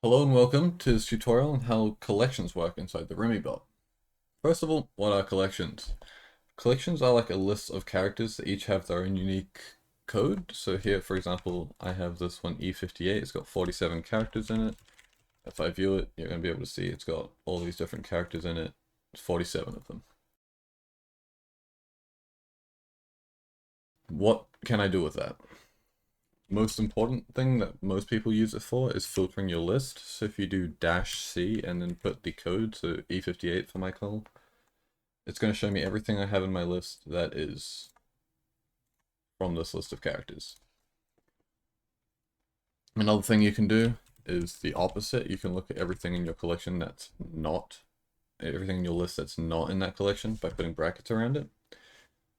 Hello and welcome to this tutorial on how collections work inside the Rimi bot. First of all, what are collections? Collections are like a list of characters that each have their own unique code. So here, for example, I have this one E58. It's got 47 characters in it. If I view it, you're going to be able to see it's got all these different characters in it, 47 of them. What can I do with that? Most important thing that most people use it for is filtering your list. So if you do -C and then put the code, so E58 for my call, it's going to show me everything I have in my list that is from this list of characters. Another thing you can do is the opposite. You can look at everything in your collection that's not, everything in your list that's not in that collection by putting brackets around it.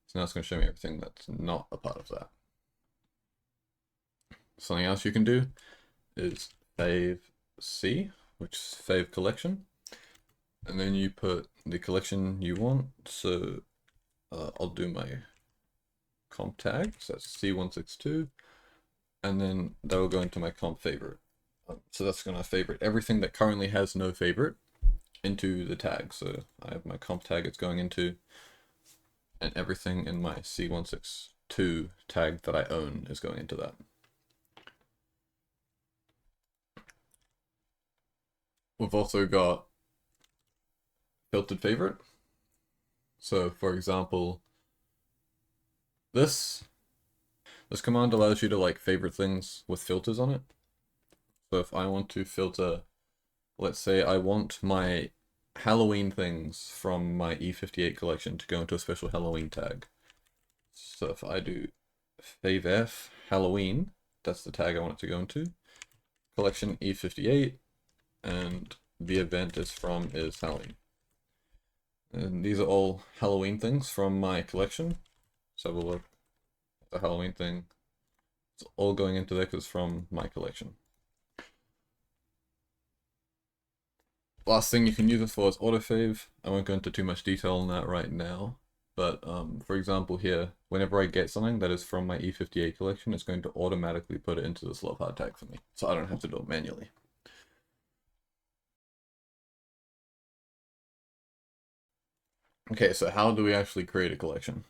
So now it's going to show me everything that's not a part of that. Something else you can do is fave C, which is fave collection. And then you put the collection you want. So I'll do my comp tag, so that's C162. And then that will go into my comp favorite. So that's going to favorite everything that currently has no favorite into the tag. So I have my comp tag it's going into, and everything in my C162 tag that I own is going into that. We've also got filtered favorite. So for example, this command allows you to like favorite things with filters on it. So if I want to filter, let's say I want my Halloween things from my E58 collection to go into a special Halloween tag. So if I do favef Halloween, that's the tag I want it to go into. Collection E58, and the event is Halloween. And these are all Halloween things from my collection. So have a look. The Halloween thing. It's all going into there because it's from my collection. Last thing you can use it for is autofave. I won't go into too much detail on that right now. But for example here, whenever I get something that is from my E58 collection, it's going to automatically put it into this love heart tag for me. So I don't have to do it manually. Okay, so how do we actually create a collection?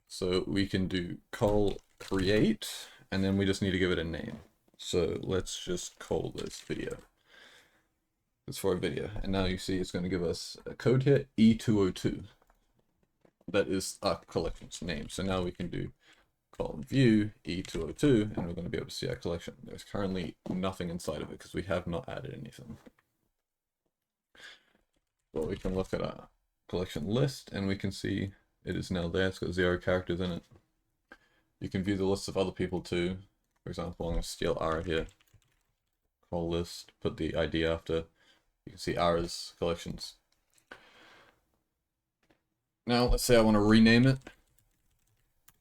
So we can do call create, and then we just need to give it a name. So let's just call this video. It's for a video. And now you see it's going to give us a code here, E202. That is our collection's name. So now we can do call view E202, and we're going to be able to see our collection. There's currently nothing inside of it because we have not added anything. But we can look at our collection list, and we can see it is now there. It's got 0 characters in it. You can view the list of other people too. For example, I'm going to steal Ara here. Call list, put the ID after. You can see Ara's collections. Now, let's say I want to rename it.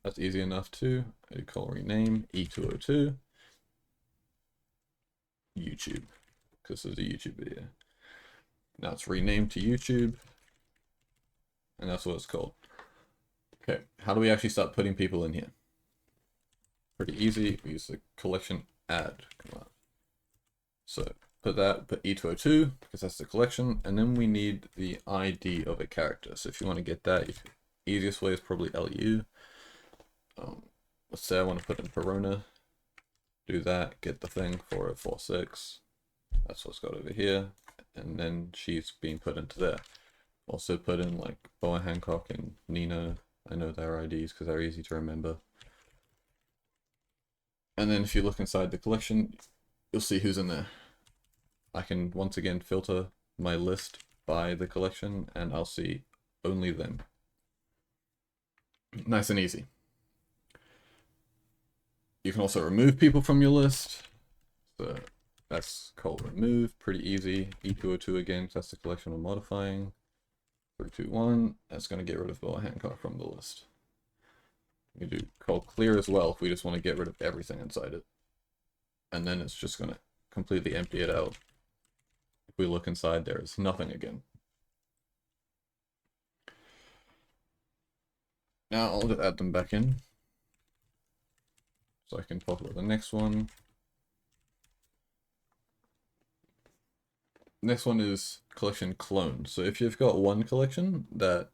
That's easy enough too. I call rename E202 YouTube, because this is a YouTube video. Now it's renamed to YouTube, and that's what it's called. Okay, how do we actually start putting people in here? Pretty easy. We use the collection add command. So put E202 because that's the collection, and then we need the ID of a character. So if you want to get that, the easiest way is probably LU. Let's say I want to put in Perona. Do that, get the thing 4046. That's what's got over here, and then she's being put into there. Also put in like Boa Hancock and Nina. I know their IDs because they're easy to remember. And then if you look inside the collection, you'll see who's in there. I can once again filter my list by the collection, and I'll see only them. Nice and easy. You can also remove people from your list. So that's called remove, pretty easy. E202 again, that's the collection we're modifying. 321, that's going to get rid of Boa Hancock from the list. We do call clear as well if we just want to get rid of everything inside it. And then it's just going to completely empty it out. If we look inside, there is nothing again. Now I'll just add them back in. So I can talk about the next one. Next one is collection clone. So if you've got one collection that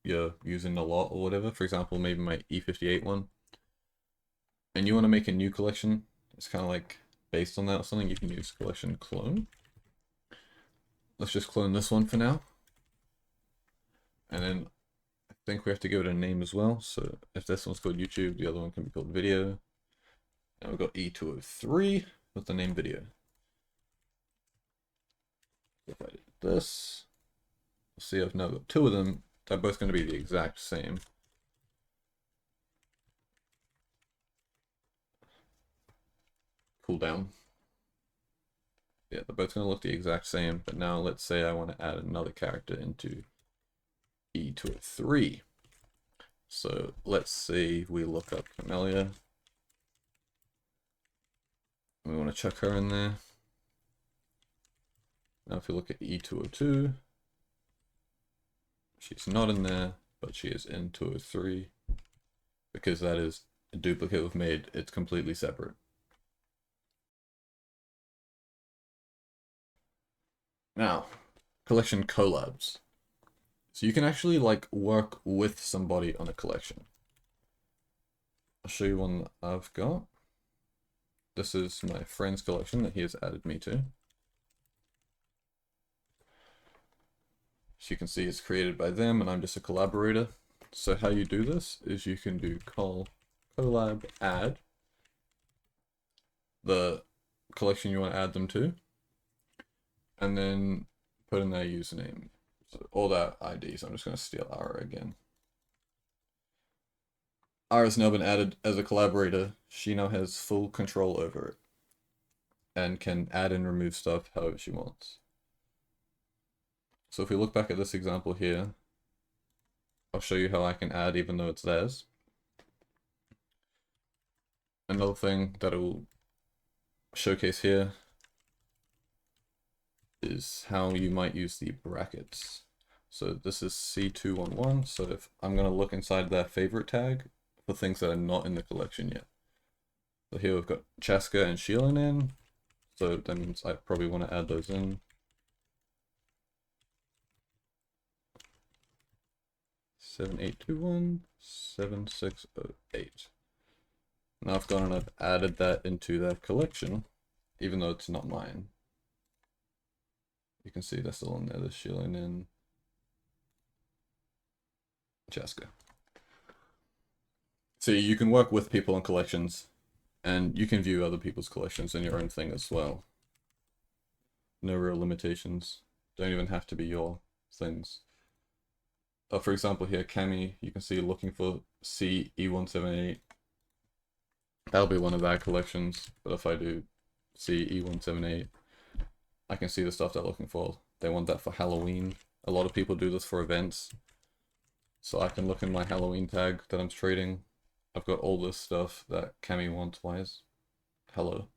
you're using a lot or whatever, for example, maybe my E58 one, and you want to make a new collection, it's kind of like based on that or something, you can use collection clone. Let's just clone this one for now. And then I think we have to give it a name as well. So if this one's called YouTube, the other one can be called video. Now we've got E203 with the name video. If I did this, see, I've now got two of them. They're both going to be the exact same. Cooldown. Yeah, they're both going to look the exact same, but now let's say I want to add another character into E203. So let's say we look up Camellia. We want to chuck her in there. Now if you look at E202, she's not in there, but she is in 203. Because that is a duplicate we've made, it's completely separate. Now, collection collabs. So you can actually like work with somebody on a collection. I'll show you one that I've got. This is my friend's collection that he has added me to. As you can see, it's created by them and I'm just a collaborator. So how you do this is you can do call collab add the collection you want to add them to, and then put in their username. So all their IDs. I'm just going to steal Ara again. Ara's now been added as a collaborator. She now has full control over it and can add and remove stuff however she wants. So if we look back at this example here, I'll show you how I can add even though it's theirs. Another thing that it will showcase here is how you might use the brackets. So this is C211, so if I'm going to look inside their favorite tag for things that are not in the collection yet. So here we've got Chaska and Sheilin in, so that means I probably want to add those in. 7821 7608. Now I've gone and I've added that into their collection, even though it's not mine. You can see they're still in there, the Sheilin and Chaska. So you can work with people on collections, and you can view other people's collections in your own thing as well. No real limitations. Don't even have to be your things. For example here, Cami, you can see looking for CE178. That'll be one of our collections, but if I do CE178, I can see the stuff they're looking for. They want that for Halloween. A lot of people do this for events. So I can look in my Halloween tag that I'm trading. I've got all this stuff that Cami wants. Why is... Hello.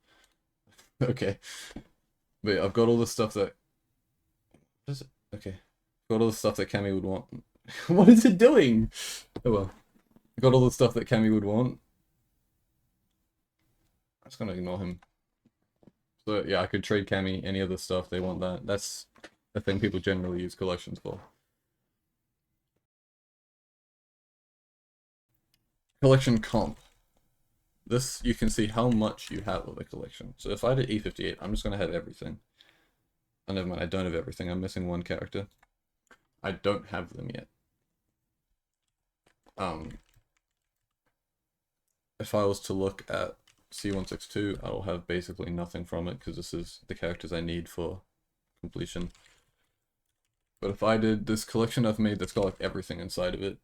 Okay. But yeah, I've got all the stuff that... What is it? Okay. I've got all the stuff that Cami would want. What is it doing? Oh well. I've got all the stuff that Cami would want. I'm just gonna ignore him. So yeah, I could trade Cami any other stuff they want that. That's the thing people generally use collections for. Collection comp. This, you can see how much you have of a collection. So if I did E58, I'm just going to have everything. Oh, never mind, I don't have everything. I'm missing one character. I don't have them yet. If I was to look at C162, I will have basically nothing from it because this is the characters I need for completion. But if I did this collection I've made that's got like everything inside of it,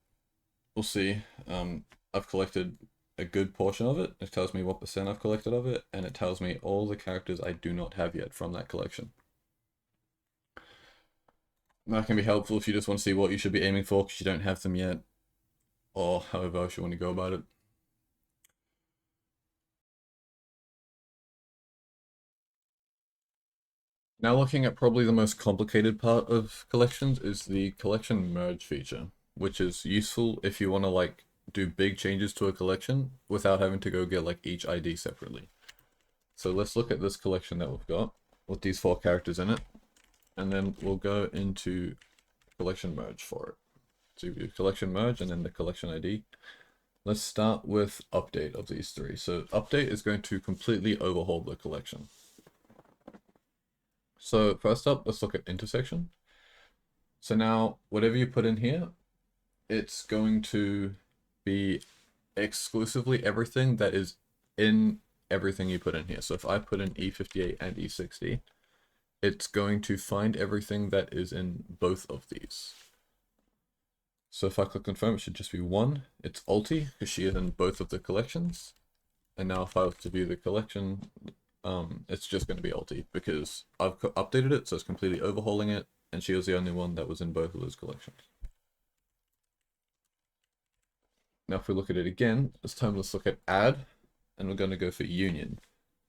we'll see. I've collected a good portion of it. It tells me what % I've collected of it, and it tells me all the characters I do not have yet from that collection. That can be helpful if you just want to see what you should be aiming for because you don't have them yet, or however else you want to go about it. Now looking at probably the most complicated part of collections is the collection merge feature, which is useful if you want to like do big changes to a collection without having to go get like each ID separately. So let's look at this collection that we've got. with these 4 characters in it. And then we'll go into collection merge for it. So you do collection merge and then the collection ID. Let's start with update of these 3. So update is going to completely overhaul the collection. So first up, let's look at intersection. So now whatever you put in here, it's going to be exclusively everything that is in everything you put in here. So if I put in E58 and E60, it's going to find everything that is in both of these. So if I click confirm, it should just be 1. It's Alti, because she is in both of the collections. And now if I was to view the collection, it's just going to be Alti, because I've updated it, so it's completely overhauling it, and she was the only one that was in both of those collections. Now if we look at it again, this time let's look at add, and we're going to go for union.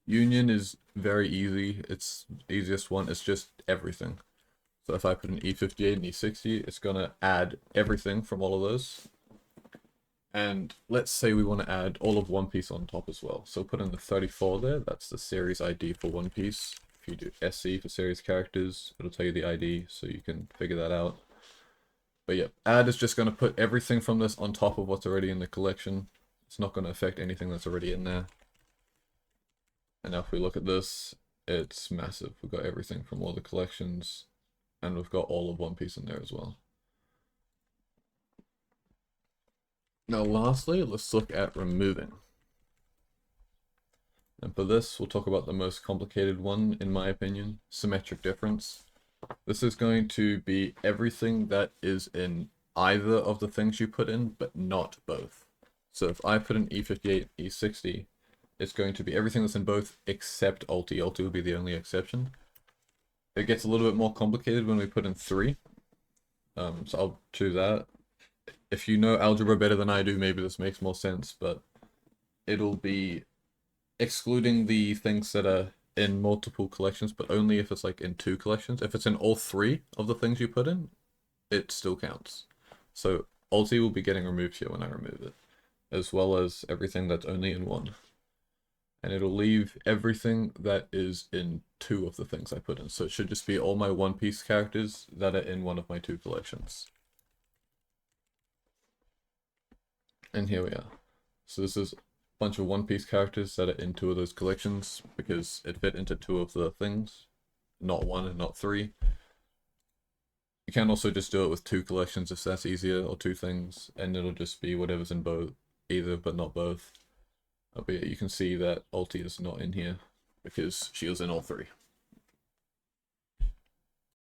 Union is very easy, it's the easiest one, it's just everything. So if I put an E58 and E60, it's going to add everything from all of those. And let's say we want to add all of One Piece on top as well. So put in the 34 there, that's the series ID for One Piece. If you do SC for series characters, it'll tell you the ID, so you can figure that out. But yeah, add is just going to put everything from this on top of what's already in the collection. It's not going to affect anything that's already in there. And now if we look at this, it's massive. We've got everything from all the collections, and we've got all of One Piece in there as well. Now lastly, let's look at removing. And for this, we'll talk about the most complicated one, in my opinion, symmetric difference. This is going to be everything that is in either of the things you put in, but not both. So if I put in E58, E60, it's going to be everything that's in both except Alti. Alti will be the only exception. It gets a little bit more complicated when we put in 3. So I'll choose that. If you know algebra better than I do, maybe this makes more sense, but it'll be excluding the things that are in multiple collections, but only if it's like in 2 collections. If it's in all 3 of the things you put in, it still counts. So Alti will be getting removed here when I remove it, as well as everything that's only in 1. And it'll leave everything that is in 2 of the things I put in. So it should just be all my One Piece characters that are in one of my 2 collections. And here we are. So this is bunch of One Piece characters that are in 2 of those collections because it fit into 2 of the things, not 1 and not 3. You can also just do it with 2 collections if that's easier, or 2 things, and it'll just be whatever's in both, either but not both. But yeah, you can see that Alti is not in here because she was in all 3.